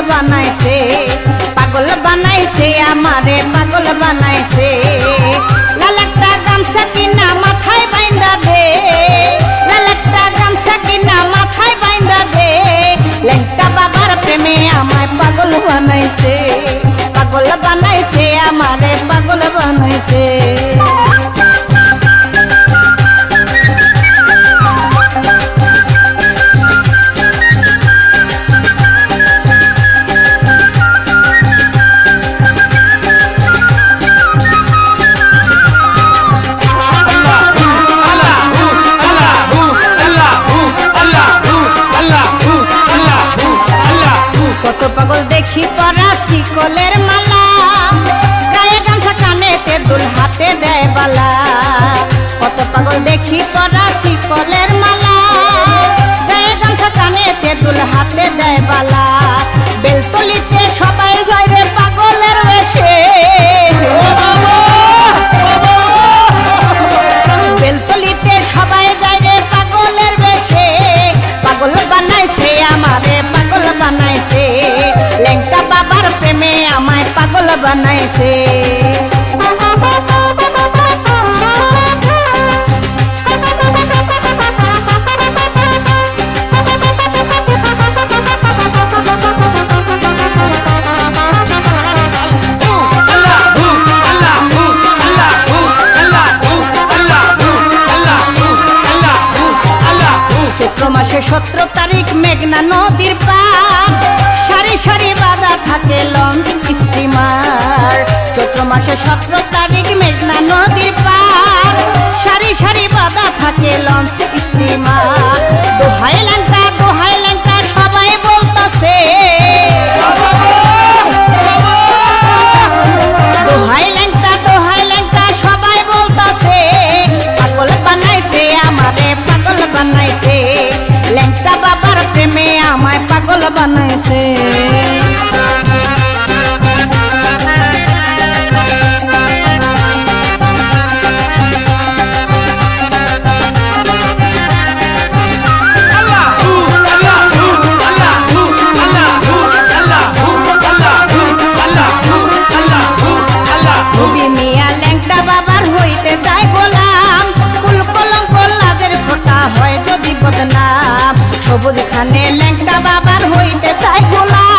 বানাইছে, পাগল বানাইছে, আমারে পাগল বানাইছে। লাল একটা গামছা কিনা মাথায় বাইন্দা দে, লাল একটা গামছা কিনা মাথায় বাইন্দা দে। ল্যাংটা বাবার প্রেমে আমায় পাগল বানাইছে, পাগল বানাইছে, আমারে পাগল বানাইছে। কত পাগল দেখি পরা শিকলের মালা, গায়ে গামছা কানেতে দুল হাতে দেয় বালা। কত পাগল দেখি পরা শিকলের মালা, গায়ে গামছা কানেতে দুল হাতে দেয় বালা। বেলতলিতে সবাই যায় রে পাগলের বেশে, বেলতলিতে সবাই যায় রে পাগলের বেশে। পাগল বানাইছে আমারে পাগল বানাইছে, ল্যাংটা বাবার প্রেমে আমায় পাগল বানাইছে। চৈত্র মাসে 17 তারিখ মেঘনা নদীর পার, সারি সারি বাঁধা থাকে লঞ্চ স্টিমার। চৈত্র মাসে 17 তারিখ মেঘনা নদীর পার, সারি সারি বাঁধা থাকে লঞ্চ স্টিমার। দোহাই ল্যাংটা সবাই বলতাছে, দোহাই ল্যাংটা সবাই বলতাছে। পাগল বানাইছে আমারে পাগল বানাইছে, ল্যাংটা বাবার প্রেমে আমায় পাগল বানাইছে। মিয়া ল্যাংটা বাবার হইতে যায় গোলাম, কুল কলঙ্ক লাজের ফোঁটা হয় যদি বদনাম। সবুজ খানে ল্যাংটা বাবার হইতে যায় গোলাম,